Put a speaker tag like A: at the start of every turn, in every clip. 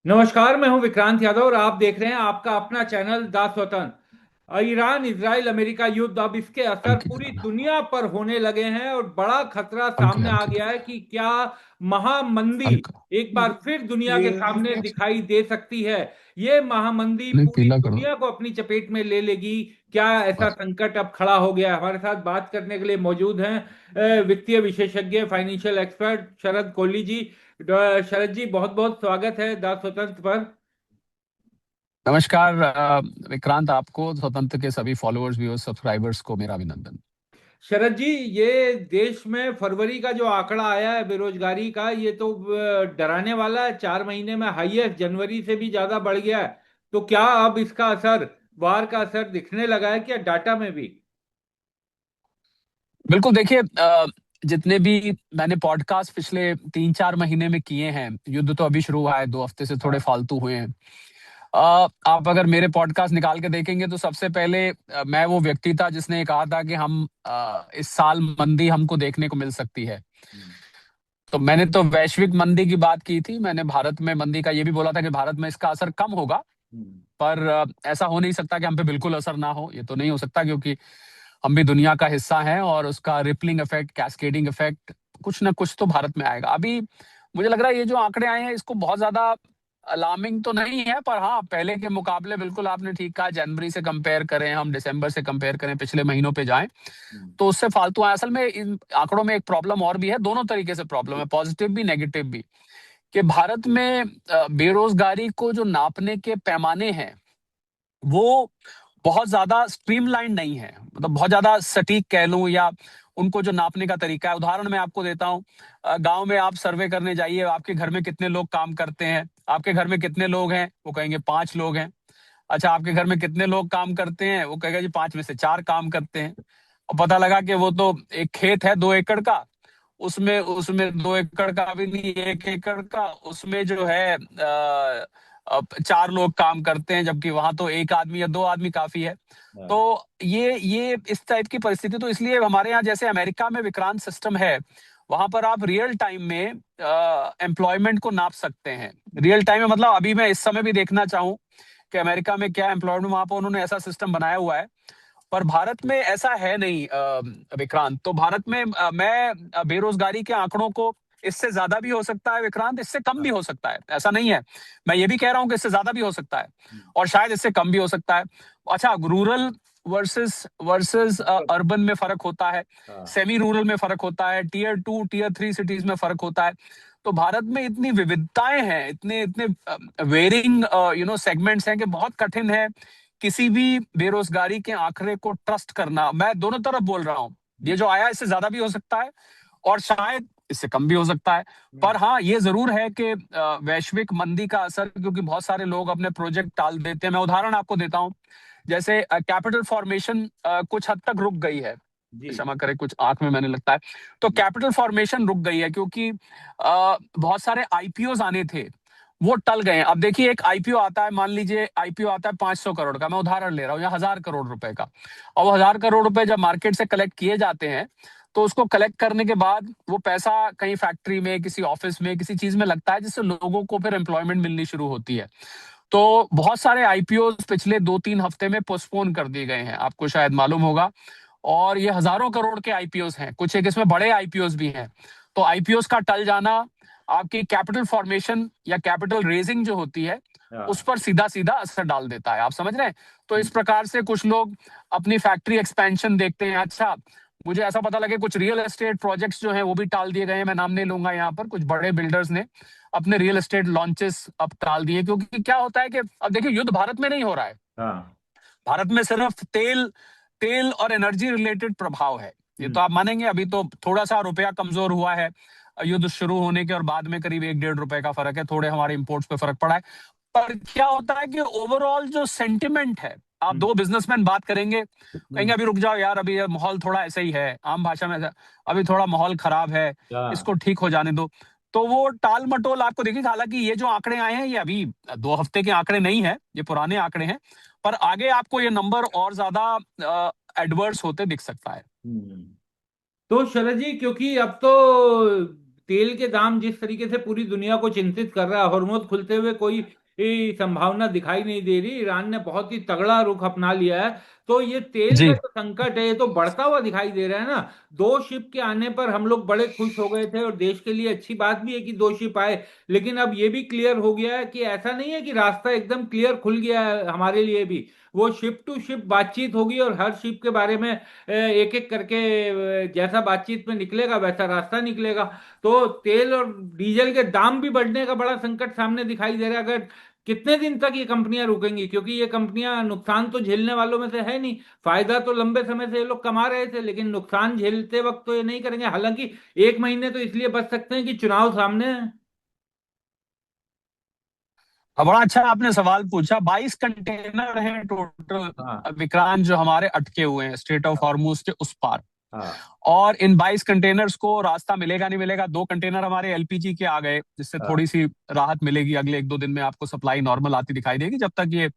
A: नमस्कार। मैं हूं विक्रांत यादव और आप देख रहे हैं आपका अपना चैनल द स्वतंत्र। ईरान इजराइल अमेरिका युद्ध, अब इसके असर
B: अंकित
A: पूरी
B: राणा।
A: दुनिया पर होने लगे हैं और बड़ा खतरा
B: अंकित
A: सामने आ
B: अंकित
A: गया है कि क्या महामंदी
B: अंक
A: एक बार फिर दुनिया के
B: ये
A: सामने दिखाई दे सकती है। ये महामंदी
B: नहीं
A: पूरी
B: पीला करो।
A: दुनिया को अपनी चपेट में ले लेगी। क्या ऐसा
B: बस।
A: संकट अब खड़ा हो गया है? हमारे साथ बात करने के लिए मौजूद हैं वित्तीय विशेषज्ञ, फाइनेंशियल एक्सपर्ट शरद कोहली जी। शरद जी, बहुत बहुत स्वागत है द स्वतंत्र पर।
B: नमस्कार विक्रांत, आपको स्वतंत्र के सभी फॉलोअर्स व्यूअर्स सब्सक्राइबर्स को मेरा अभिनंदन।
A: शरद जी, ये देश में फरवरी का जो आंकड़ा आया है बेरोजगारी का, ये तो डराने वाला है। 4 महीने में हाईएस्ट, जनवरी से भी ज्यादा बढ़ गया है। तो क्या अब इसका असर, बाहर का असर दिखने लगा है क्या डाटा में भी?
B: बिल्कुल, देखिए, जितने भी मैंने पॉडकास्ट पिछले 3-4 महीने में किए हैं, युद्ध तो अभी शुरू हुआ है, 2 हफ्ते से थोड़े
A: हाँ।
B: फालतू हुए हैं। आप अगर मेरे पॉडकास्ट निकाल के देखेंगे तो सबसे पहले मैं वो व्यक्ति था जिसने कहा था कि हम इस साल मंदी हमको देखने को मिल सकती है।
A: हम्म।
B: तो मैंने तो वैश्विक मंदी की बात की थी, मैंने भारत में मंदी का ये भी बोला था कि भारत में इसका असर कम होगा।
A: हम्म।
B: पर ऐसा हो नहीं सकता कि हम पे बिल्कुल असर ना हो, ये तो नहीं हो सकता, क्योंकि हम भी दुनिया का हिस्सा हैं और उसका रिपलिंग इफेक्ट, कैस्केडिंग इफेक्ट कुछ ना कुछ तो भारत में आएगा। अभी मुझे लग रहा है ये जो आंकड़े आए हैं इसको बहुत ज्यादा अलार्मिंग तो नहीं है, पर हाँ, पहले के मुकाबले बिल्कुल आपने ठीक कहा। जनवरी से कंपेयर करें, हम दिसंबर से कंपेयर करें, पिछले महीनों पे जाएं
A: हम्म।
B: तो उससे फालतू आए। असल में इन आंकड़ों में एक प्रॉब्लम और भी है, दोनों तरीके से प्रॉब्लम है, पॉजिटिव भी नेगेटिव भी। कि भारत में बेरोजगारी को जो नापने के पैमाने हैं वो बहुत ज्यादा स्ट्रीमलाइन नहीं है, मतलब बहुत ज्यादा सटीक कह लूं, या उनको जो नापने का तरीका है। उदाहरण मैं आपको देता हूं। गांव में आप सर्वे करने जाइए, आपके घर में कितने लोग काम करते हैं, आपके घर में कितने लोग हैं, वो कहेंगे 5 लोग हैं। अच्छा, आपके घर में कितने लोग काम करते हैं, वो कहेगा जी 5 में से 4 काम करते हैं। और पता लगा कि वो तो एक खेत है 2 एकड़ का, उसमें उसमें 2 एकड़ का भी नहीं, 1 एकड़ का, उसमें जो है 4 लोग काम करते हैं, जबकि वहां तो एक आदमी या 2 आदमी काफी है। तो
A: हाँ।
B: ये इस टाइप की परिस्थिति, तो इसलिए हमारे यहाँ जैसे अमेरिका में विक्रांत सिस्टम है, वहां पर आप रियल टाइम में एम्प्लॉयमेंट को नाप सकते हैं। रियल टाइम में मतलब अभी मैं इस समय भी देखना चाहूँ कि अमेरिका में क्या एम्प्लॉयमेंट, वहां पर उन्होंने ऐसा सिस्टम बनाया हुआ है। पर भारत में ऐसा है नहीं विक्रांत। तो भारत में मैं बेरोजगारी के आंकड़ों को, इससे ज्यादा भी हो सकता है विक्रांत, इससे कम भी
A: हाँ।
B: हो सकता है, ऐसा नहीं है। मैं ये भी कह रहा हूं कि इससे ज्यादा भी हो सकता है
A: हम्म।
B: और शायद इससे कम भी हो सकता है। अच्छा, रूरल वर्सेस वर्सेस अर्बन में फर्क होता है,
A: हाँ।
B: सेमी रूरल में फर्क होता है, टियर 2 टियर 3 सिटीज में फर्क होता है। तो भारत में इतनी विविधताएं हैं, इतने इतने वेरिंग सेगमेंट्स हैं कि बहुत कठिन है किसी भी बेरोजगारी के आंकड़े को ट्रस्ट करना। मैं दोनों तरफ बोल रहा हूँ, ये
A: हम्म।
B: जो आया इससे ज्यादा भी हो सकता है और शायद इससे कम भी हो सकता है।
A: हम्म।
B: पर हाँ, ये जरूर है कि वैश्विक मंदी का असर, क्योंकि बहुत सारे लोग अपने प्रोजेक्ट टाल देते हैं। मैं उदाहरण आपको देता हूँ, जैसे कैपिटल फॉर्मेशन कुछ हद तक रुक गई है।
A: जी।
B: क्षमा करें, कुछ आंख में मैंने लगता है। तो कैपिटल फॉर्मेशन रुक गई है क्योंकि बहुत सारे आईपीओ आने थे, वो टल गए हैं। अब देखिए, एक आईपीओ आता है, मान लीजिए आईपीओ आता है 500 करोड़ का, मैं उदाहरण ले रहा हूँ, या 1000 करोड़ रुपए का। और वो 1000 करोड़ रुपए जब मार्केट से कलेक्ट किए जाते हैं, तो उसको कलेक्ट करने के बाद वो पैसा कहीं फैक्ट्री में, किसी ऑफिस में, किसी चीज में लगता है, जिससे लोगों को फिर एम्प्लॉयमेंट मिलनी शुरू होती है। तो बहुत सारे आईपीओ पिछले 2-3 हफ्ते में पोस्टपोन कर दिए गए हैं, आपको शायद मालूम होगा। और ये हजारों करोड़ के आईपीओ हैं, कुछ एक इसमें बड़े आईपीओ भी हैं। तो आईपीओ का टल जाना आपकी कैपिटल फॉर्मेशन या कैपिटल रेजिंग जो होती है, उस
A: हाँ।
B: पर सीधा सीधा असर डाल देता है, आप समझ रहे हैं। तो इस प्रकार से कुछ लोग अपनी फैक्ट्री एक्सपेंशन देखते हैं। अच्छा, मुझे ऐसा पता लगे कुछ रियल एस्टेट प्रोजेक्ट्स जो हैं वो भी टाल दिए गए हैं, मैं नाम नहीं लूंगा यहाँ पर। कुछ बड़े बिल्डर्स ने अपने रियल एस्टेट लॉन्चेस अब टाल दिए, क्योंकि क्या होता है कि अब देखिए, युद्ध भारत में नहीं हो रहा है,
A: हाँ।
B: भारत में सिर्फ तेल तेल और एनर्जी रिलेटेड प्रभाव है। ये तो
A: हम्म।
B: आप मानेंगे, अभी तो थोड़ा सा रुपया कमजोर हुआ है युद्ध शुरू होने के और बाद में, करीब 1-1.5 रुपए का फर्क है, थोड़े हमारे इंपोर्ट्स पे फर्क पड़ा है। पर क्या होता है कि ओवरऑल जो सेंटिमेंट है, आप
A: हम्म।
B: दो बिजनेसमैन बात करेंगे, कहेंगे
A: हम्म।
B: अभी रुक जाओ यार, अभी ये माहौल थोड़ा ऐसा ही है, आम भाषा में ऐसा, अभी थोड़ा माहौल खराब है,
A: हाँ।
B: इसको ठीक हो जाने दो। तो वो टाल मटोल आपको देखिए। हालांकि ये जो आंकड़े आए हैं, ये अभी 2 हफ्ते के आंकड़े नहीं है, ये पुराने आंकड़े हैं। पर आगे आपको ये नंबर और ज्यादा एडवर्स होते दिख सकता है।
A: हम्म। तो शरद जी, क्योंकि अब तो तेल के दाम जिस तरीके से पूरी दुनिया को चिंतित कर रहा है, हॉर्मोज खुलते हुए कोई संभावना दिखाई नहीं दे रही, ईरान ने बहुत ही तगड़ा रुख अपना लिया है। तो ये तेल का
B: जी।
A: जो संकट है ये तो बढ़ता हुआ दिखाई दे रहा है ना। 2 शिप के आने पर हम लोग बड़े खुश हो गए थे, और देश के लिए अच्छी बात भी है कि 2 शिप आए। लेकिन अब ये भी क्लियर हो गया है कि ऐसा नहीं है कि रास्ता एकदम क्लियर खुल गया है हमारे लिए भी। वो शिप टू शिप बातचीत होगी, और हर शिप के बारे में एक एक करके जैसा बातचीत में निकलेगा वैसा रास्ता निकलेगा। तो तेल और डीजल के दाम भी बढ़ने का बड़ा संकट सामने दिखाई दे रहा है। अगर कितने दिन तक ये कंपनियां रुकेंगी, क्योंकि ये कंपनियां नुकसान तो झेलने वालों में से है नहीं। फायदा तो लंबे समय से ये लोग कमा रहे थे, लेकिन नुकसान झेलते वक्त तो ये नहीं करेंगे। हालांकि 1 महीने तो इसलिए बच सकते हैं कि चुनाव सामने है।
B: अब बड़ा अच्छा आपने सवाल पूछा। 22 कंटेनर हैं टोटल
A: हाँ
B: विक्रांत, जो हमारे अटके हुए हैं स्ट्रेट ऑफ हॉर्मूज के उस पार।
A: हाँ
B: और इन 22 कंटेनर्स को रास्ता मिलेगा नहीं मिलेगा। 2 कंटेनर हमारे एलपीजी के आ गए, जिससे
A: हाँ
B: थोड़ी सी राहत मिलेगी। अगले 1-2 दिन में आपको सप्लाई नॉर्मल आती दिखाई देगी, जब तक ये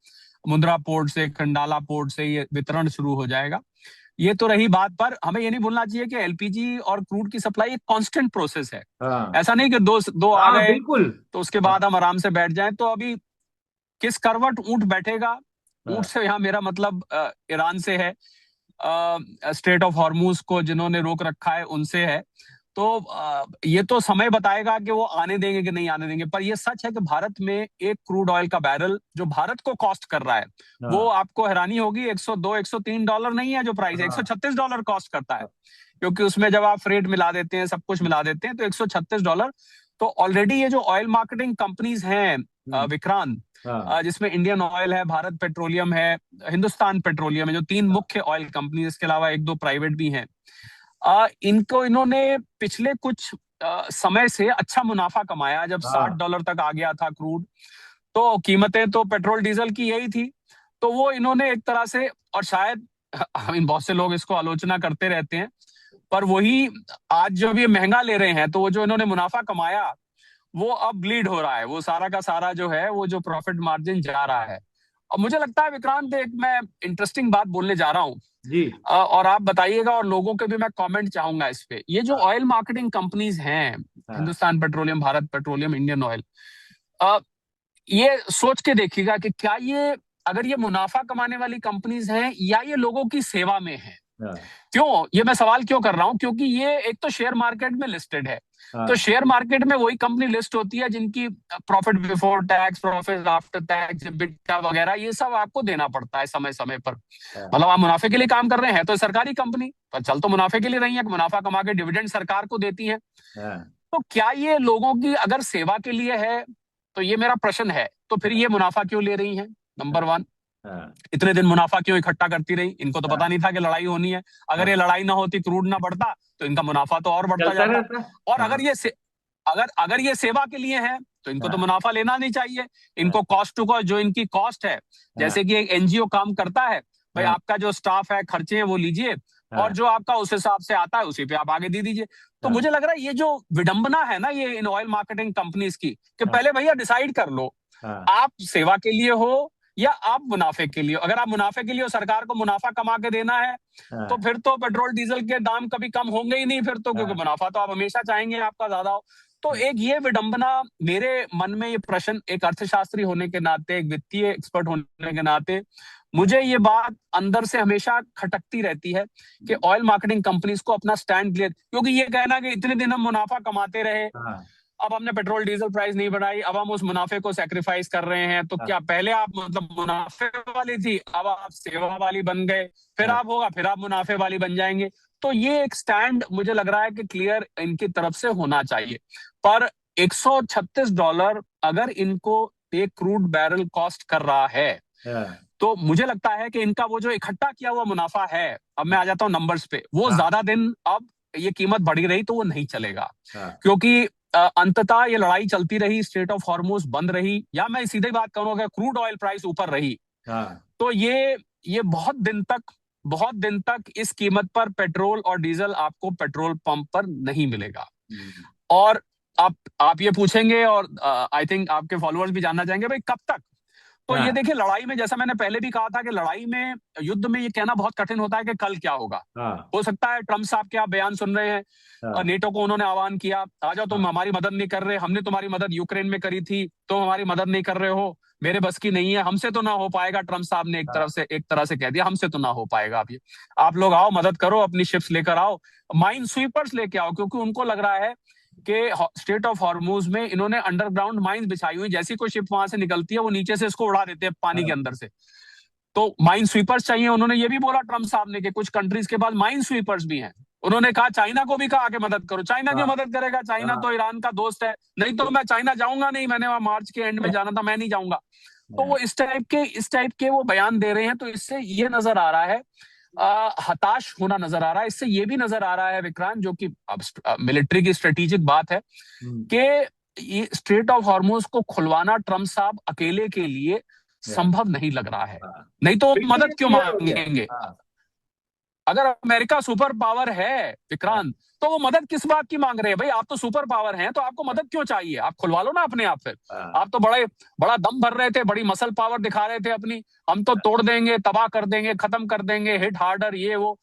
B: मुंद्रा पोर्ट से, खंडाला पोर्ट से ये वितरण शुरू हो जाएगा। ये तो रही बात, पर हमें ये नहीं भूलना चाहिए कि एलपीजी और क्रूड की सप्लाई एक कांस्टेंट प्रोसेस है।
A: हाँ
B: ऐसा नहीं कि दो दो आ
A: हाँ
B: गए
A: बिल्कुल।
B: तो उसके
A: हाँ
B: बाद हम आराम से बैठ जाएं। तो अभी किस करवट ऊंट बैठेगा, ऊंट
A: हाँ
B: से यहाँ मेरा मतलब ईरान से है। स्ट्रेट ऑफ हॉर्मूज को जिन्होंने रोक रखा है उनसे है। तो ये तो समय बताएगा कि वो आने देंगे कि नहीं आने देंगे। पर ये सच है कि भारत में एक क्रूड ऑयल का बैरल जो भारत को कॉस्ट कर रहा है, वो
A: हाँ
B: आपको हैरानी होगी, 102 $103 नहीं है जो प्राइस है,
A: हाँ
B: $136 कॉस्ट करता है। क्योंकि उसमें जब आप फ्रेट मिला देते हैं, सब कुछ मिला देते हैं, तो $136। तो ऑलरेडी ये जो ऑयल मार्केटिंग कंपनीज हैं
A: हम्म,
B: विक्रांत,
A: हाँ
B: जिसमें इंडियन ऑयल है, भारत पेट्रोलियम है, हिंदुस्तान पेट्रोलियम है, जो 3 मुख्य ऑयल कंपनी, इसके अलावा 1-2 प्राइवेट भी हैं। इनको इन्होंने पिछले कुछ समय से अच्छा मुनाफा कमाया। जब
A: हाँ
B: $60 तक आ गया था क्रूड, तो कीमतें तो पेट्रोल डीजल की यही थी। तो वो इन्होंने एक तरह से, और शायद बहुत से लोग इसको आलोचना करते रहते हैं, पर वही आज जब ये महंगा ले रहे हैं, तो वो जो इन्होंने मुनाफा कमाया वो अब ब्लीड हो रहा है। वो सारा का सारा जो है, वो जो प्रॉफिट मार्जिन जा रहा है। और मुझे लगता है विक्रांत, एक मैं इंटरेस्टिंग बात बोलने जा रहा हूँ,
A: जी।
B: और आप बताइएगा, और लोगों के भी मैं कमेंट चाहूंगा इस पे। ये जो
A: हाँ
B: ऑयल मार्केटिंग कंपनीज हैं,
A: हाँ
B: Hindustan petroleum, Bharat petroleum, Indian oil, ये सोच के देखिएगा कि क्या ये, अगर ये मुनाफा कमाने वाली कंपनीज हैं या ये लोगों की सेवा में है।
A: हाँ
B: क्यों, ये मैं सवाल क्यों कर रहा हूं? क्योंकि ये एक तो शेयर मार्केट में लिस्टेड है। तो
A: हाँ
B: शेयर मार्केट में वही कंपनी लिस्ट होती है जिनकी profit before tax, profit after tax, EBITDA वगैरह, ये सब आपको देना पड़ता है समय समय पर।
A: हाँ
B: मतलब आप मुनाफे के लिए काम कर रहे हैं, तो सरकारी कंपनी पर चल तो मुनाफे के लिए रही है, मुनाफा कमा के डिविडेंड सरकार को देती है।
A: हाँ
B: तो क्या ये लोगों की अगर सेवा के लिए है, तो ये मेरा प्रश्न है, तो फिर ये मुनाफा क्यों ले रही है? नंबर वन,
A: हाँ
B: इतने दिन मुनाफा क्यों इकट्ठा करती रही? इनको तो पता
A: हाँ
B: नहीं था कि लड़ाई होनी है। अगर
A: हाँ
B: ये लड़ाई ना होती, क्रूड ना बढ़ता, तो इनका मुनाफा तो और बढ़ता
A: चलता
B: जाता।
A: रहता।
B: और
A: हाँ
B: अगर अगर ये सेवा के लिए है, तो इनको तो
A: हाँ
B: मुनाफा लेना नहीं चाहिए।
A: हाँ
B: इनको कॉस्ट टू कॉस्ट, जो इनकी कॉस्ट है,
A: हाँ
B: जैसे कि एक एनजीओ काम करता है, भाई
A: हाँ
B: आपका जो स्टाफ है, खर्चे हैं वो लीजिए, और
A: हाँ
B: जो आपका उस हिसाब से आता है उसी पे आप आगे दे दीजिए। तो
A: हाँ
B: मुझे लग रहा है ये जो विडंबना है ना, ये इन ऑयल मार्केटिंग कंपनीज की, कि
A: हाँ
B: पहले भैया डिसाइड कर लो,
A: हाँ
B: आप सेवा के लिए हो या आप मुनाफे के लिए हो। अगर आप मुनाफे के लिए हो, सरकार को मुनाफा कमा के देना है, तो
A: हाँ
B: फिर तो पेट्रोल डीजल के दाम कभी कम होंगे ही नहीं फिर तो, क्योंकि
A: हाँ
B: मुनाफा तो आप हमेशा चाहेंगे आपका ज्यादा हो। तो एक ये विडंबना मेरे मन में, ये प्रश्न, एक अर्थशास्त्री होने के नाते, एक वित्तीय एक्सपर्ट होने के नाते, मुझे ये बात अंदर से हमेशा खटकती रहती है कि ऑयल मार्केटिंग कंपनीज को अपना स्टैंड क्लियर, क्योंकि ये कहना कि इतने दिन हम मुनाफा कमाते रहे,
A: हाँ
B: अब हमने पेट्रोल डीजल प्राइस नहीं बढ़ाई, अब हम उस मुनाफे को सेक्रीफाइस कर रहे हैं। तो
A: हाँ
B: क्या पहले आप मतलब मुनाफे वाली थी, अब आप सेवा वाली बन गए, फिर
A: हाँ
B: आप होगा, फिर आप मुनाफे वाली बन जाएंगे। तो ये एक स्टैंड मुझे लग रहा है कि क्लियर इनकी तरफ से होना चाहिए। पर $136 अगर इनको एक क्रूड बैरल कॉस्ट कर रहा है,
A: हाँ
B: तो मुझे लगता है कि इनका वो जो इकट्ठा किया हुआ मुनाफा है, अब मैं आ जाता हूं नंबर्स पे, वो
A: हाँ
B: ज्यादा दिन, अब ये कीमत बढ़ी रही तो वो नहीं चलेगा।
A: हाँ
B: क्योंकि अंततः ये लड़ाई चलती रही, स्ट्रेट ऑफ हॉर्मोज बंद रही, या मैं सीधे बात करूंगा, क्रूड ऑयल प्राइस ऊपर रही,
A: हाँ
B: तो ये बहुत दिन तक इस कीमत पर पेट्रोल और डीजल आपको पेट्रोल पंप पर नहीं मिलेगा।
A: हम्म,
B: और आप ये पूछेंगे, और आई थिंक आपके फॉलोअर्स भी जानना चाहेंगे, भाई कब तक? तो ये
A: हाँ
B: देखिए, लड़ाई में, जैसा मैंने पहले भी कहा था कि लड़ाई में, युद्ध में ये कहना बहुत कठिन होता है कि कल क्या होगा।
A: हाँ
B: हो सकता है ट्रम्प साहब के आप बयान सुन रहे हैं, और
A: हाँ
B: नेटो को उन्होंने आह्वान किया, आ जाओ, तुम
A: हाँ
B: हमारी मदद नहीं कर रहे, हमने तुम्हारी मदद यूक्रेन में करी थी, तुम हमारी मदद नहीं कर रहे हो, मेरे बस की नहीं है, हमसे तो ना हो पाएगा। ट्रम्प साहब ने
A: हाँ
B: एक तरह से कह दिया, हमसे तो ना हो पाएगा। आप लोग आओ, मदद करो, अपनी शिप्स लेकर आओ, माइन स्वीपर्स लेके आओ, क्योंकि उनको लग रहा है कि स्टेट ऑफ हॉर्मूज में इन्होंने अंडरग्राउंड माइंस बिछाई हुई, जैसी कोई शिप वहां से निकलती है वो नीचे से इसको उड़ा देते हैं पानी के
A: हाँ
B: अंदर से। तो माइन स्वीपर्स चाहिए। उन्होंने ये भी बोला ट्रम्प साहब ने कि कुछ कंट्रीज के पास माइन स्वीपर्स भी हैं। उन्होंने कहा चाइना को भी कहा कि मदद करो। चाइना क्यों
A: हाँ
B: मदद करेगा? चाइना
A: हाँ
B: तो ईरान का दोस्त है। नहीं तो मैं चाइना जाऊंगा नहीं, मैंने वहां मार्च के एंड में जाना था, मैं नहीं जाऊंगा। तो वो इस टाइप के वो बयान दे रहे हैं। तो इससे ये नजर आ रहा है, हताश होना नजर आ रहा है। इससे ये भी नजर आ रहा है विक्रांत, जो कि अब मिलिट्री की स्ट्रेटेजिक बात है,
A: हम्म,
B: कि ये स्ट्रेट ऑफ हॉर्मोज को खुलवाना ट्रम्प साहब अकेले के लिए
A: या,
B: संभव नहीं लग रहा है।
A: हाँ,
B: नहीं तो
A: बिल्कुल ये
B: मदद क्यों
A: क्लियर हो गया।
B: मांगेंगे?
A: हाँ
B: अगर अमेरिका सुपर पावर है
A: हाँ
B: विक्रांत, तो वो मदद किस बात की मांग रहे हैं? भाई, आप तो सुपर पावर हैं, तो आपको मदद क्यों चाहिए? आप खुलवा लो ना अपने आप फिर।
A: हाँ
B: आप तो बड़ा दम भर रहे थे, बड़ी मसल पावर दिखा रहे थे अपनी, हम तो तोड़ देंगे, तबाह कर देंगे, खत्म कर देंगे, हिट हार्डर, ये वो।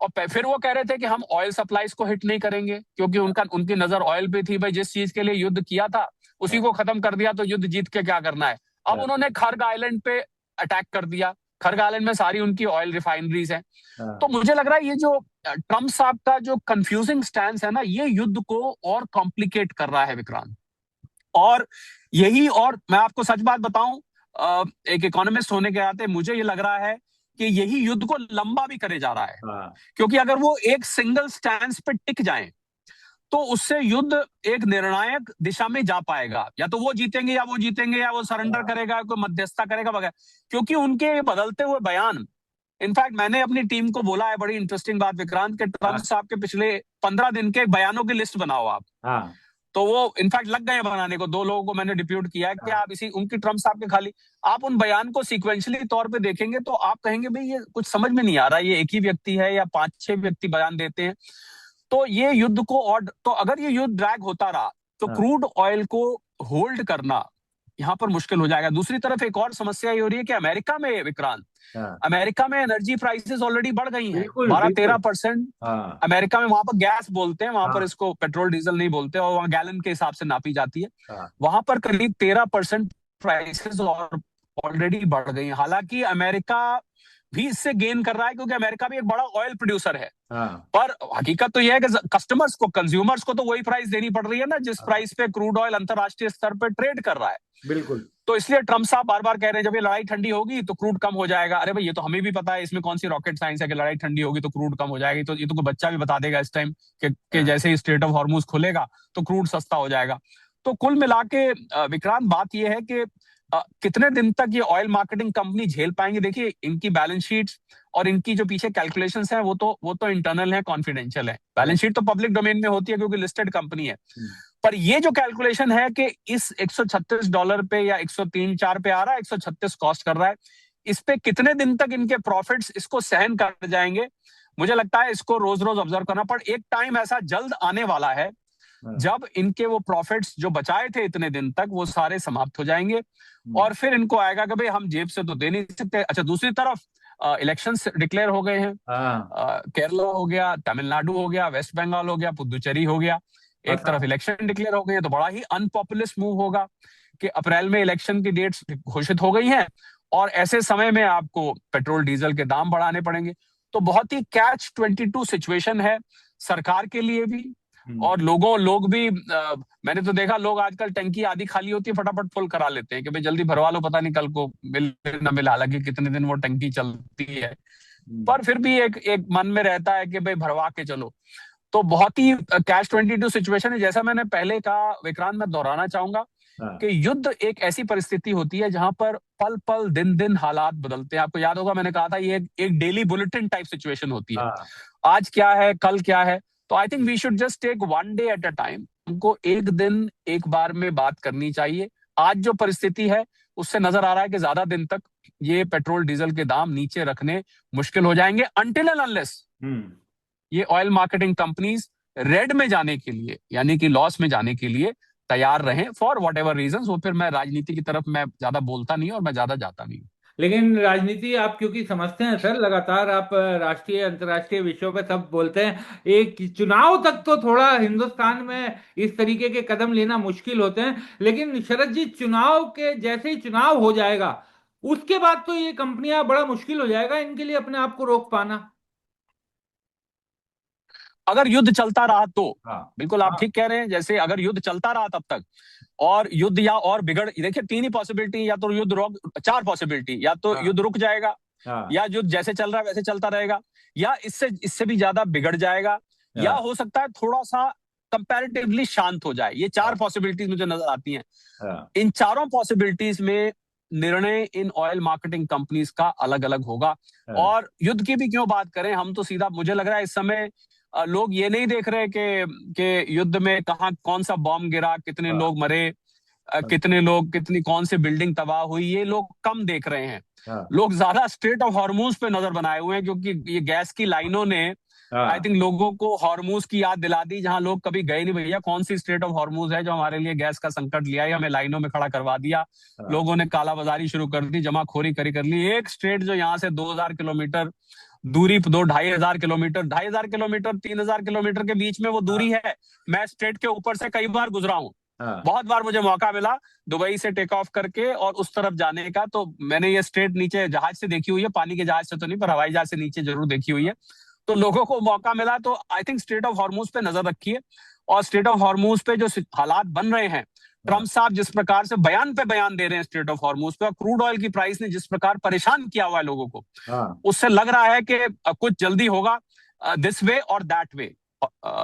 B: और फिर वो कह रहे थे कि हम ऑयल सप्लाईज को हिट नहीं करेंगे, क्योंकि उनकी नजर ऑयल पे थी। भाई, जिस चीज के लिए युद्ध किया था उसी
A: हाँ
B: को खत्म कर दिया, तो युद्ध जीत के क्या करना है? अब
A: हाँ
B: उन्होंने खर्ग आइलैंड पे अटैक कर दिया। खर्ग आइलैंड में सारी उनकी ऑयल रिफाइनरीज हैं। तो
A: हाँ
B: मुझे लग रहा है ये जो ट्रम्प साहब का जो कंफ्यूजिंग स्टैंस है ना, ये युद्ध को और कॉम्प्लिकेट कर रहा है विक्रांत। और और मैं आपको सच बात बताऊं, एक इकोनॉमिस्ट होने के नाते मुझे ये लग रहा है कि यही युद्ध को लंबा भी करे जा रहा है।
A: हाँ
B: क्योंकि अगर वो एक सिंगल स्टैंस पे टिक जाएं, तो उससे युद्ध एक निर्णायक दिशा में जा पाएगा। या तो वो जीतेंगे, या वो जीतेंगे, या वो सरेंडर
A: हाँ
B: करेगा, कोई मध्यस्थता करेगा बगैर। क्योंकि उनके बदलते हुए बयान, इनफैक्ट मैंने अपनी टीम को बोला है, बड़ी इंटरेस्टिंग बात विक्रांत, के ट्रम्प
A: हाँ
B: साहब के पिछले 15 दिन के बयानों की लिस्ट बनाओ आप।
A: हाँ
B: तो वो इनफैक्ट लग गए हैं बनाने को। 2 लोगों को मैंने डिप्यूट किया है कि
A: हाँ
B: आप इसी उनकी, ट्रम्प साहब के खाली आप उन बयान को सीक्वेंशली तौर पे देखेंगे, तो आप कहेंगे भाई ये कुछ समझ में नहीं आ रहा, ये एक ही व्यक्ति है या 5-6 व्यक्ति बयान देते हैं। तो ये युद्ध को, और तो अगर ये युद्ध ड्रैग होता रहा, तो
A: हाँ
B: क्रूड ऑयल को होल्ड करना यहां पर मुश्किल हो जाएगा। दूसरी तरफ एक और समस्या ये हो रही है कि अमेरिका में विक्रांत,
A: हाँ,
B: अमेरिका में एनर्जी प्राइसेस ऑलरेडी बढ़ गई हैं,
A: बिल्कुल
B: बारह तेरह
A: बिल्कुल।
B: परसेंट
A: हाँ
B: अमेरिका में, वहां पर गैस बोलते हैं, वहां पर
A: हाँ
B: इसको पेट्रोल डीजल नहीं बोलते, और वहां गैलन के हिसाब से नापी जाती है।
A: हाँ
B: वहां पर करीब 13% प्राइसेस और ऑलरेडी बढ़ गई हैं। हालांकि अमेरिका भी इससे गेन कर रहा है, क्योंकि अमेरिका भी एक बड़ा ऑयल प्रोड्यूसर है।
A: हाँ
B: पर हकीकत तो यह है कि कस्टमर्स को, कंज्यूमर्स को तो वही प्राइस देनी पड़ रही है ना, जिस
A: हाँ,
B: प्राइस पे क्रूड ऑयल अंतरराष्ट्रीय स्तर पर ट्रेड कर रहा है।
A: बिल्कुल।
B: तो इसलिए ट्रम्प साहब बार बार कह रहे हैं जब ये लड़ाई ठंडी होगी तो क्रूड कम हो जाएगा। अरे भाई, ये तो हमें भी पता है, इसमें कौन सी रॉकेट साइंस है कि लड़ाई ठंडी होगी तो क्रूड कम हो जाएगी। तो ये तो कोई बच्चा भी बता देगा इस टाइम कि
A: हाँ
B: जैसे ही स्ट्रेट ऑफ हॉर्मूज खुलेगा तो क्रूड सस्ता हो जाएगा। तो कुल मिला के विक्रांत, बात यह है कि कितने दिन तक ये ऑयल मार्केटिंग कंपनी झेल पाएंगे? देखिए, इनकी बैलेंस शीट्स और इनकी जो पीछे कैलकुलेशंस है, वो तो इंटरनल है, कॉन्फिडेंशियल है। बैलेंस शीट तो पब्लिक डोमेन में होती है क्योंकि लिस्टेड कंपनी है।
A: हम्म,
B: पर ये जो कैलकुलेशन है कि इस $136 पे या 103-104 पे आ रहा है, 136 कॉस्ट कर रहा है, इस पे कितने दिन तक इनके प्रॉफिट्स इसको सहन कर जाएंगे? मुझे लगता है इसको रोज रोज ऑब्जर्व करना। पर एक टाइम ऐसा जल्द आने वाला है
A: हाँ,
B: जब इनके वो प्रॉफिट्स जो बचाए थे इतने दिन तक, वो सारे समाप्त हो जाएंगे।
A: हम्म,
B: और फिर इनको आएगा कि भाई हम जेब से तो दे नहीं सकते। अच्छा, दूसरी तरफ इलेक्शंस डिक्लेयर हो गए हैं।
A: हाँ,
B: केरला हो गया, तमिलनाडु हो गया, वेस्ट बंगाल हो गया, पुदुचेरी हो गया। एक
A: पता
B: तरफ
A: है।
B: इलेक्शन डिक्लेयर हो गए हैं, तो बड़ा ही अनपॉपुलर मूव होगा कि अप्रैल में इलेक्शन की डेट्स घोषित हो गई हैं, और ऐसे समय में आपको पेट्रोल डीजल के दाम बढ़ाने पड़ेंगे। तो बहुत ही कैच 22 सिचुएशन है सरकार के लिए भी,
A: हम्म,
B: और लोग भी। मैंने तो देखा, लोग आजकल टंकी आधी खाली होती है फटाफट फुल करा लेते हैं कि भाई जल्दी भरवा लो, पता नहीं कल को मिल ना मिल, हालांकि कितने दिन वो टंकी चलती है।
A: हम्म,
B: पर फिर भी एक एक मन में रहता है कि भाई भरवा के चलो। तो बहुत ही कैच 22 सिचुएशन है। जैसा मैंने पहले कहा विक्रांत, मैं दोहराना चाहूंगा
A: हाँ
B: कि युद्ध एक ऐसी परिस्थिति होती है जहां पर पल पल, दिन दिन हालात बदलते हैं। आपको याद होगा, मैंने कहा था ये एक डेली बुलेटिन टाइप सिचुएशन होती है।
A: हाँ
B: आज क्या है, कल क्या है। तो I think we should just take one day at a time. हमको एक दिन एक बार में बात करनी चाहिए। आज जो परिस्थिति है, उससे नजर आ रहा है कि ज्यादा दिन तक ये पेट्रोल डीजल के दाम नीचे रखने मुश्किल हो जाएंगे, अनटिल एंड अनलेस
A: हम्म,
B: ये ऑयल मार्केटिंग कंपनीज रेड में जाने के लिए, यानी कि लॉस में जाने के लिए तैयार रहें फॉर वॉट एवर रीजन। वो फिर मैं राजनीति की तरफ मैं ज्यादा बोलता नहीं हूं और मैं ज्यादा जाता नहीं हूं।
A: लेकिन राजनीति आप क्योंकि समझते हैं सर, लगातार आप राष्ट्रीय अंतर्राष्ट्रीय विषयों पे सब बोलते हैं, एक चुनाव तक तो थोड़ा हिंदुस्तान में इस तरीके के कदम लेना मुश्किल होते हैं, लेकिन शरद जी, चुनाव के जैसे ही चुनाव हो जाएगा उसके बाद तो ये कंपनियां, बड़ा मुश्किल हो जाएगा इनके लिए अपने आप को रोक पाना।
B: अगर युद्ध चलता रहा तो
A: हाँ।
B: बिल्कुल आप
A: हाँ।
B: ठीक कह रहे हैं। जैसे अगर युद्ध चलता रहा तब तक, और युद्ध या और बिगड़, देखिए तीन ही पॉसिबिलिटी, या तो युद्ध रोक, चार पॉसिबिलिटी, या तो
A: हाँ।
B: युद्ध रुक जाएगा,
A: हाँ।
B: या युद्ध जैसे चल रहा है वैसे चलता रहेगा, या इससे इससे भी ज्यादा बिगड़ जाएगा, या
A: हाँ।
B: हो सकता है थोड़ा सा कंपैरेटिवली शांत हो जाए। ये चार
A: हाँ।
B: पॉसिबिलिटीज मुझे नजर आती हैं।
A: हाँ।
B: इन चारों पॉसिबिलिटीज में निर्णय इन ऑयल मार्केटिंग कंपनीज का अलग अलग होगा।
A: हाँ।
B: और युद्ध की भी क्यों बात करें, हम तो सीधा, मुझे लग रहा है इस समय लोग ये नहीं देख रहे कि युद्ध में कहाँ कौन सा बॉम्ब गिरा, कितने
A: हाँ।
B: लोग मरे,
A: हाँ।
B: कितने लोग, कितनी कौन सी बिल्डिंग तबाह हुई, ये लोग कम देख रहे हैं।
A: हाँ।
B: लोग ज्यादा स्ट्रेट ऑफ हॉर्मूज पे नजर बनाए हुए हैं, क्योंकि ये गैस की लाइनों ने आई
A: हाँ।
B: थिंक लोगों को हॉर्मूज की याद दिला दी, जहां लोग कभी गए नहीं। भैया कौन सी स्ट्रेट ऑफ हॉर्मूज है जो हमारे लिए गैस का संकट लिया है, हमें लाइनों में खड़ा करवा दिया।
A: हाँ।
B: लोगों ने कालाबाजारी शुरू कर दी, जमाखोरी करी कर ली। एक स्ट्रेट जो यहाँ से 2000 किलोमीटर दूरी, 2-2500 किलोमीटर, 2500 किलोमीटर, 3000 किलोमीटर के बीच में वो दूरी
A: हाँ।
B: है। मैं स्ट्रेट के ऊपर से कई बार गुजरा हूँ।
A: हाँ।
B: बहुत बार मुझे मौका मिला दुबई से टेक ऑफ करके और उस तरफ जाने का, तो मैंने ये स्ट्रेट नीचे जहाज से देखी हुई है, पानी के जहाज से तो नहीं, पर हवाई जहाज से नीचे जरूर देखी हुई है। तो लोगों को मौका मिला तो I think straight of Hormuz पे नजर रखिए। और स्ट्रेट ऑफ हॉर्मूज पे जो हालात बन रहे हैं,
A: हाँ।
B: ट्रम्प साहब जिस प्रकार से बयान पे बयान दे रहे हैं स्ट्रेट ऑफ हॉर्मूज पे, और क्रूड ऑयल की प्राइस ने जिस प्रकार परेशान किया हुआ है लोगों को,
A: हाँ।
B: उससे लग रहा है कि कुछ जल्दी होगा, दिस वे और दैट वे।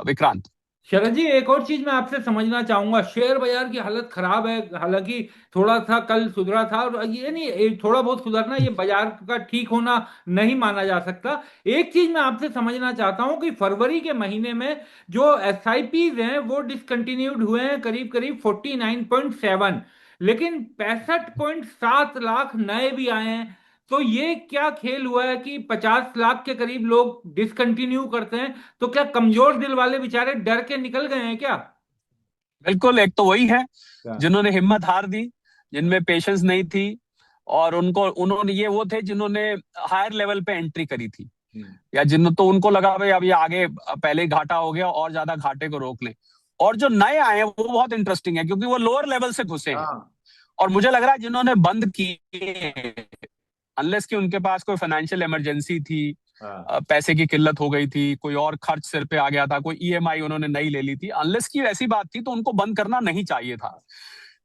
B: विक्रांत।
A: शरद जी, एक और चीज मैं आपसे समझना चाहूंगा, शेयर बाजार की हालत खराब है, हालांकि थोड़ा सा कल सुधरा था, और ये नहीं, थोड़ा बहुत सुधरना ये बाजार का ठीक होना नहीं माना जा सकता। एक चीज मैं आपसे समझना चाहता हूं कि फरवरी के महीने में जो एसआईपीज हैं वो डिसकंटिन्यूड हुए हैं करीब करीब 49.7, लेकिन 65.7 लाख नए भी आए हैं। तो ये क्या खेल हुआ है कि 50 लाख के करीब लोग डिसकंटिन्यू करते हैं? तो क्या कमजोर दिल वाले बेचारे डर के निकल गए हैं क्या?
B: बिल्कुल, एक तो वही है
A: क्या?
B: जिन्होंने हिम्मत हार दी, जिनमें पेशेंस नहीं थी, और उनको, उन्होंने, ये वो थे जिन्होंने हायर लेवल पे एंट्री करी थी,
A: हम्म।
B: या जिन, तो उनको लगा भाई अब ये आगे पहले ही घाटा हो गया और ज्यादा घाटे को रोक लें। और जो नए आए हैं वो बहुत इंटरेस्टिंग है, क्योंकि वो लोअर लेवल से घुसे हैं।
A: हाँ।
B: और मुझे लग रहा है जिन्होंने बंद किए, अनलेस कि उनके पास कोई फाइनेंशियल इमरजेंसी थी,
A: हाँ।
B: पैसे की किल्लत हो गई थी, कोई और खर्च सिर पे आ गया था, कोई ईएमआई उन्होंने नई ले ली थी, अनलेस की ऐसी बात थी, तो उनको बंद करना नहीं चाहिए था।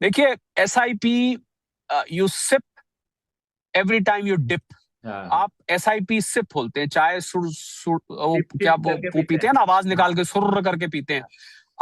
B: देखिए SIP, you sip every time you dip.
A: हाँ।
B: आप एसआईपी सिप खोलते हैं, चाय सुर सुर वो
A: टिप
B: क्या
A: टिप करके
B: वो
A: पीते
B: पीते
A: हैं।
B: हैं ना, आवाज
A: हाँ।
B: निकाल के सुर करके पीते हैं।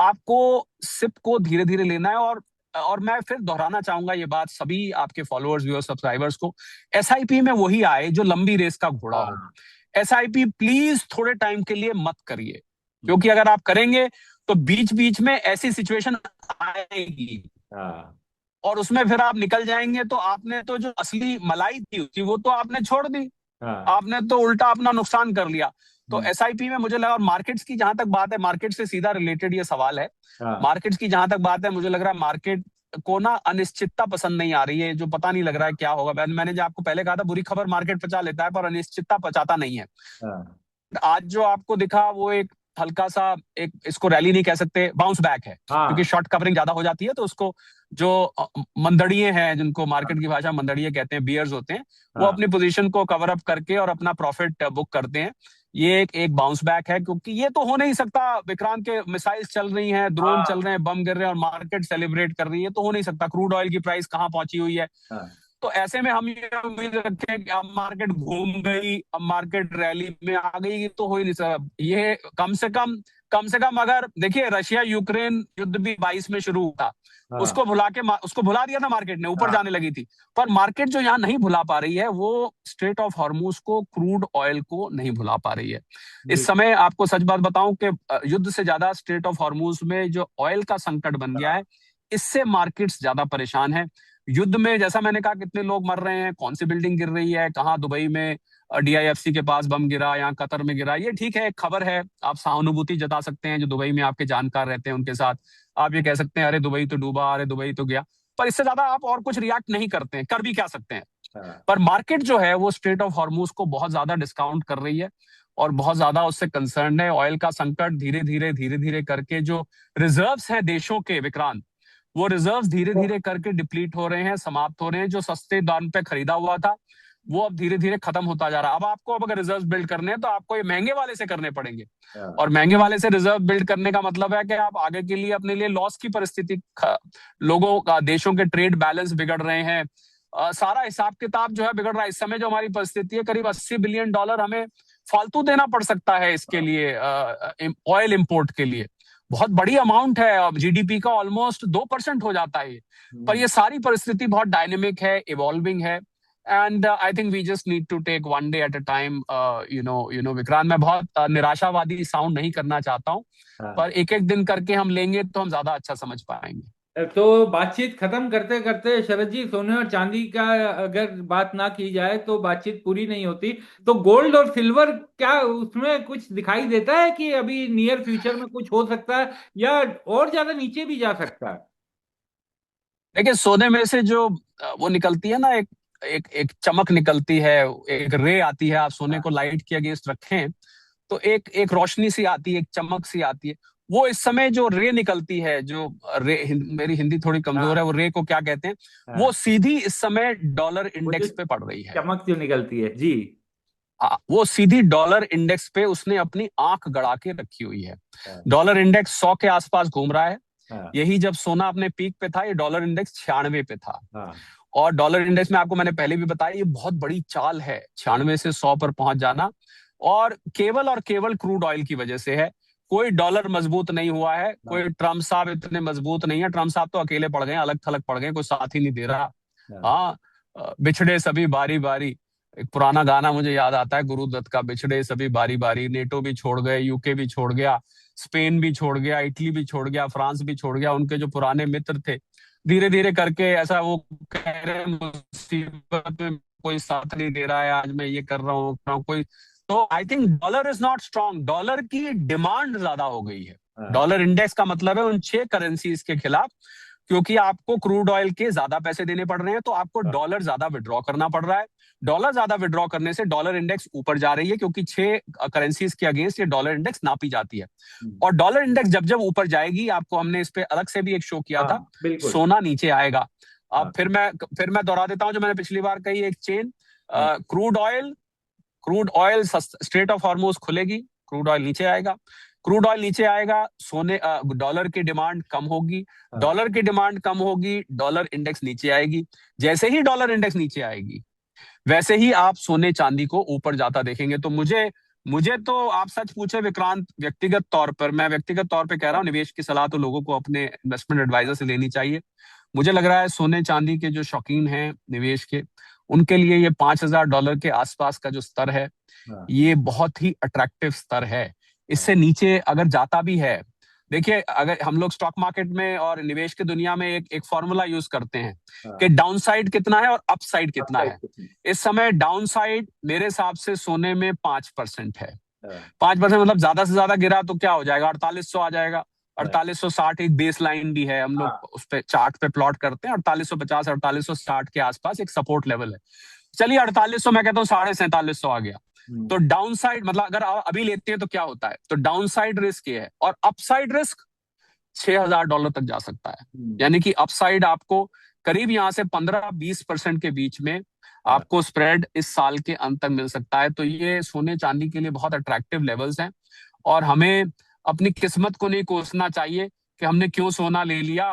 B: आपको सिप को धीरे धीरे लेना है। और मैं फिर दोहराना चाहूंगा ये बात सभी आपके फॉलोअर्स, व्यूअर्स, सब्सक्राइबर्स को, एसआईपी में वही आए जो लंबी रेस का घोड़ा हो।
A: हाँ।
B: एसआईपी प्लीज थोड़े टाइम के लिए मत करिए,
A: हम्म।
B: क्योंकि अगर आप करेंगे तो बीच बीच में ऐसी सिचुएशन आएगी,
A: हाँ।
B: और उसमें फिर आप निकल जाएंगे, तो आपने तो जो असली मलाई थी उसकी, वो तो आपने छोड़ दी,
A: हाँ।
B: आपने तो उल्टा अपना नुकसान कर लिया। तो
A: हम्म।
B: एसआईपी में मुझे लगा, और मार्केट्स की जहां तक बात है, मार्केट से सीधा रिलेटेड ये सवाल है,
A: हाँ।
B: मार्केट्स की जहां तक बात है, मुझे लग रहा है मार्केट को ना अनिश्चितता पसंद नहीं आ रही है, जो पता नहीं लग रहा है क्या होगा। मैंने जो आपको पहले कहा था, बुरी खबर मार्केट पचा लेता है पर अनिश्चितता पचाता नहीं है।
A: हाँ।
B: आज जो आपको दिखा वो एक हल्का सा, एक, इसको रैली नहीं कह सकते, बाउंस बैक है, क्योंकि
A: हाँ।
B: शॉर्ट कवरिंग ज्यादा हो जाती है, तो उसको जो मंदड़िए हैं, जिनको
A: हाँ।
B: मार्केट की भाषा मंदड़िए कहते हैं, बियर्स होते हैं, वो
A: हाँ।
B: अपनी पोजीशन को कवर अप करके और अपना प्रॉफिट बुक करते हैं। ये एक बाउंस बैक है, क्योंकि ये तो हो नहीं सकता विक्रांत के, मिसाइल्स चल रही हैं, ड्रोन चल
A: हाँ।
B: रहे हैं, बम गिर रहे हैं और मार्केट सेलिब्रेट कर रही है, तो हो नहीं सकता। क्रूड ऑयल की प्राइस कहाँ पहुंची हुई है।
A: हाँ।
B: तो ऐसे में हम ये उम्मीद रखें कि अब मार्केट घूम गई, अब मार्केट रैली में आ गई, तो हो ही नहीं सकता ये। कम से कम अगर देखिए, रशिया यूक्रेन युद्ध भी 22 में शुरू हुआ,
A: हाँ।
B: उसको भुला दिया था मार्केट ने, ऊपर
A: हाँ।
B: जाने लगी थी। पर मार्केट जो यहाँ नहीं भुला पा रही है, वो स्ट्रेट ऑफ हॉर्मूज को, क्रूड ऑयल को नहीं भुला पा रही है। इस
A: जी।
B: समय आपको सच बात बताऊं कि युद्ध से ज्यादा स्ट्रेट ऑफ हॉर्मूज में जो ऑयल का संकट बन गया
A: हाँ।
B: है, इससे मार्केट्स ज्यादा परेशान है। युद्ध में जैसा मैंने कहा कितने लोग मर रहे हैं, कौन सी बिल्डिंग गिर रही है, कहाँ दुबई में डीआईएफसी के पास बम गिरा, यहाँ कतर में गिरा, ये ठीक है, एक खबर है, आप सहानुभूति जता सकते हैं जो दुबई में आपके जानकार रहते हैं उनके साथ। आप ये कह सकते हैं अरे दुबई तो डूबा, अरे दुबई तो गया, पर इससे ज्यादा आप और कुछ रिएक्ट नहीं करते हैं, कर भी क्या सकते हैं।
A: हाँ।
B: पर मार्केट जो है वो स्ट्रेट ऑफ हॉर्मूज को बहुत ज्यादा डिस्काउंट कर रही है और बहुत ज्यादा उससे कंसर्न है। ऑयल का संकट धीरे धीरे करके जो रिजर्व्स हैं देशों के, विक्रांत, वो रिजर्व्स धीरे धीरे करके डिप्लीट हो रहे हैं, समाप्त हो रहे हैं। जो सस्ते दाम पे खरीदा हुआ था वो अब धीरे धीरे खत्म होता जा रहा है। अब आपको, अब अगर रिजर्व बिल्ड करने हैं तो आपको ये महंगे वाले से करने पड़ेंगे।
A: हाँ।
B: और महंगे वाले से रिजर्व बिल्ड करने का मतलब है कि आप आगे के लिए अपने लिए लॉस की परिस्थिति, लोगों का, देशों के ट्रेड बैलेंस बिगड़ रहे हैं, सारा हिसाब किताब जो है बिगड़ रहा है। इस समय जो हमारी परिस्थिति है, करीब $80 बिलियन हमें फालतू देना पड़ सकता है इसके लिए, ऑयल इंपोर्ट के लिए। बहुत बड़ी अमाउंट है, अब जीडीपी का ऑलमोस्ट 2% हो जाता है। पर
A: हम्म।
B: ये सारी परिस्थिति बहुत डायनेमिक है, इवॉल्विंग है, and I think we just need to take one day at a time. You know Vikrant, मैं बहुत निराशावादी साउंड नहीं करना चाहता हूँ,
A: हाँ।
B: पर एक एक दिन करके हम लेंगे तो हम ज्यादा अच्छा समझ पाएंगे।
A: तो बातचीत खत्म करते करते शरद जी, सोने और चांदी का अगर बात ना की जाए तो बातचीत पूरी नहीं होती। तो गोल्ड और सिल्वर, क्या उसमें कुछ दिखाई देता है कि अभी नियर फ्यूचर में कुछ हो सकता है, या और ज्यादा नीचे भी जा सकता है?
B: देखिए, सोने में से जो वो निकलती है ना, एक एक एक चमक निकलती है, एक रे आती है। आप सोने को लाइट के अगेंस्ट रखें तो एक एक रोशनी सी आती है, एक चमक सी आती है। वो इस समय जो रे निकलती है, जो रे, मेरी हिंदी थोड़ी कमजोर है,
A: हाँ।
B: वो रे को क्या कहते हैं, वो
A: हाँ।
B: सीधी इस समय डॉलर
A: वो जो
B: इंडेक्स पे पड़ रही है।
A: चमक जो निकलती है जी।
B: वो सीधी डॉलर इंडेक्स पे उसने अपनी आंख गड़ा के रखी हुई है।
A: हाँ।
B: डॉलर इंडेक्स 100 के आसपास घूम रहा है।
A: हाँ।
B: यही जब सोना अपने पीक पे था, ये डॉलर इंडेक्स 96 पे था।
A: हाँ।
B: और डॉलर इंडेक्स में आपको मैंने पहले भी बताया, ये बहुत बड़ी चाल है 96 से 100 पर पहुंच जाना। और केवल क्रूड ऑयल की वजह से है। कोई डॉलर मजबूत नहीं हुआ है,
A: हाँ।
B: कोई ट्रम्प साहब इतने मजबूत नहीं है। ट्रम्प साहब तो अकेले पड़ गए, अलग थलग पड़ गए, कोई साथ ही नहीं दे रहा।
A: हाँ।
B: हाँ, बिछड़े सभी बारी बारी, एक पुराना गाना मुझे याद आता है गुरुदत्त का, बिछड़े सभी बारी बारी। नेटो भी छोड़ गए, यूके भी छोड़ गया, स्पेन भी छोड़ गया, इटली भी छोड़ गया, फ्रांस भी छोड़ गया, उनके जो पुराने मित्र थे। धीरे धीरे करके ऐसा वो कह रहे हैं, मुसीबत में कोई साथ नहीं दे रहा है, आज मैं ये कर रहा हूँ कोई। तो I think dollar is not strong, dollar की डिमांड ज्यादा हो गई है।
A: हाँ।
B: डॉलर इंडेक्स का मतलब है उन 6 करेंसीज के खिलाफ, क्योंकि आपको क्रूड ऑयल के ज्यादा पैसे देने पड़ रहे हैं, तो आपको
A: हाँ।
B: डॉलर ज्यादा विड्रॉ करना पड़ रहा है। डॉलर ज्यादा विड्रॉ करने से डॉलर इंडेक्स ऊपर जा रही है, क्योंकि 6 करेंसीज के अगेंस्ट ये डॉलर इंडेक्स नापी जाती है।
A: हम्म।
B: और डॉलर इंडेक्स जब जब ऊपर जाएगी, आपको हमने इस पे अलग से भी एक शो किया था,
A: हाँ बिल्कुल।
B: सोना नीचे आएगा। अब
A: हाँ।
B: फिर मैं दोहरा देता हूं जो मैंने पिछली बार कही, एक चेन।
A: हाँ।
B: Crude oil straight of Hormuz खुलेगी, क्रूड ऑयल नीचे आएगा। क्रूड ऑयल नीचे आएगा, सोने डॉलर की डिमांड कम होगी।
A: हाँ।
B: डॉलर की डिमांड कम होगी, डॉलर इंडेक्स नीचे आएगी। जैसे ही डॉलर इंडेक्स नीचे आएगी, वैसे ही आप सोने चांदी को ऊपर जाता देखेंगे। तो मुझे मुझे तो, आप सच पूछे विक्रांत, व्यक्तिगत तौर पर, मैं व्यक्तिगत तौर पे कह रहा हूँ, निवेश की सलाह तो लोगों को अपने इन्वेस्टमेंट एडवाइजर से लेनी चाहिए। मुझे लग रहा है सोने चांदी के जो शौकीन हैं निवेश के, उनके लिए ये $5,000 के आसपास का जो स्तर है,
A: हाँ।
B: ये बहुत ही अट्रैक्टिव स्तर है।
A: हाँ।
B: इससे नीचे अगर जाता भी है, देखिए, अगर हम लोग स्टॉक मार्केट में और निवेश की दुनिया में एक एक फॉर्मूला यूज करते हैं कि
A: हाँ।
B: डाउन साइड कितना है और अप साइड कितना
A: अपसाइड
B: है।
A: कितनी?
B: इस समय डाउन साइड मेरे हिसाब से सोने में 5% है।
A: हाँ।
B: 5% मतलब ज्यादा से ज्यादा गिरा तो क्या हो जाएगा, 4800 आ जाएगा।
A: हाँ।
B: 4860 एक बेस लाइन भी है, हम लोग
A: हाँ।
B: उस पे चार्ट पे प्लॉट करते हैं। 4850 4860 के आसपास एक सपोर्ट लेवल है। चलिए 4800, मैं कहता हूँ 4750 आ गया।
A: हम्म।
B: तो डाउन साइड मतलब अगर आप अभी लेते हैं तो क्या होता है, तो डाउन साइड रिस्क ये है, और अपसाइड रिस्क $6,000 तक जा सकता है।
A: हम्म।
B: यानी कि अपसाइड आपको करीब यहां से 15-20% के बीच में
A: हाँ।
B: आपको स्प्रेड इस साल के अंत तक मिल सकता है। तो ये सोने चांदी के लिए बहुत अट्रैक्टिव लेवल्स हैं, और हमें अपनी किस्मत को नहीं कोसना चाहिए कि हमने क्यों सोना ले लिया।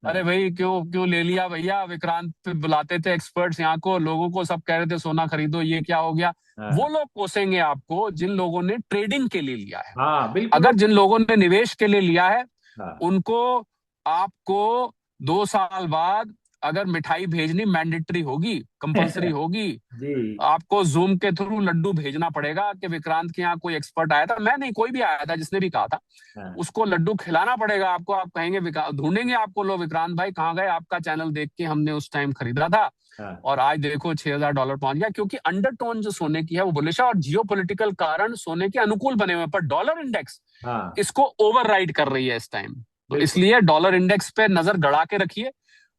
B: अरे
A: हाँ।
B: भाई, क्यों क्यों ले लिया भैया, विक्रांत पे बुलाते थे एक्सपर्ट्स यहाँ को, लोगों को सब कह रहे थे सोना खरीदो, ये क्या हो गया। वो
A: हाँ।
B: लोग कोसेंगे आपको जिन लोगों ने ट्रेडिंग के लिए लिया है।
A: हाँ बिल्कुल।
B: अगर जिन लोगों ने निवेश के लिए लिया है,
A: हाँ।
B: उनको, आपको 2 साल बाद अगर मिठाई भेजनी मैंडेटरी होगी, कंपलसरी होगी,
A: जी।
B: आपको जूम के थ्रू लड्डू भेजना पड़ेगा कि विक्रांत के यहाँ कोई एक्सपर्ट आया था, मैं नहीं, कोई भी आया था जिसने भी कहा था,
A: हाँ।
B: उसको लड्डू खिलाना पड़ेगा आपको। आप कहेंगे ढूंढेंगे आपको, लो विक्रांत भाई कहाँ गए, आपका चैनल देख के हमने उस टाइम खरीदा था
A: हाँ।
B: और आज देखो $6,000 पहुंच गया। क्योंकि अंडरटोन जो सोने की है वो बुलिश है, और जियो पॉलिटिकल कारण सोने के अनुकूल बने हुए हैं, पर डॉलर इंडेक्स
A: हाँ।
B: इसको ओवरराइड कर रही है इस टाइम। तो
A: बिल्कुल।
B: इसलिए डॉलर इंडेक्स पे नजर गड़ा के रखिए।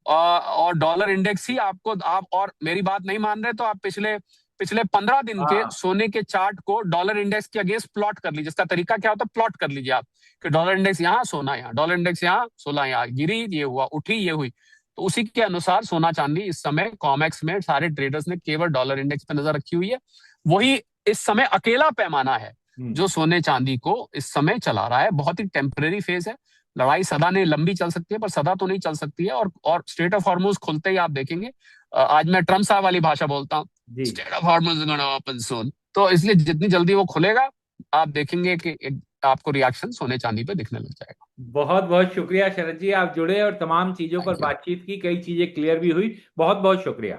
B: और डॉलर इंडेक्स ही आपको, आप और मेरी बात नहीं मान रहे तो आप पिछले पिछले 15 दिन के
A: हाँ।
B: सोने के चार्ट को डॉलर इंडेक्स के अगेंस्ट प्लॉट कर लीजिए। इसका तरीका क्या होता है, प्लॉट कर लीजिए आप कि डॉलर इंडेक्स यहाँ, सोना यहाँ, डॉलर इंडेक्स यहाँ, सोना यहाँ, गिरी ये हुआ, उठी ये हुई। तो उसी के अनुसार सोना चांदी इस समय कॉमेक्स में सारे ट्रेडर्स ने केवल डॉलर इंडेक्स पे नजर रखी हुई है। वही इस समय अकेला पैमाना है
A: हम्म।
B: जो सोने चांदी को इस समय चला रहा है। बहुत ही टेम्परेरी फेज है। लड़ाई सदा नहीं, लंबी चल सकती है पर सदा तो नहीं चल सकती है। और स्टेट ऑफ हॉर्मुज खुलते ही आप देखेंगे, आज मैं ट्रम्प साहब वाली भाषा बोलता हूँ,
A: जी।
B: Strait of Hormuz gonna open soon. तो इसलिए जितनी जल्दी वो खुलेगा आप देखेंगे कि आपको रिएक्शन सोने चांदी पे दिखने लग जाएगा।
A: बहुत बहुत शुक्रिया शरद जी, आप जुड़े और तमाम चीजों पर
B: थैंक यू।
A: बातचीत की, कई चीजें क्लियर भी हुई। बहुत बहुत शुक्रिया।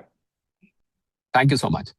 B: Thank you so much.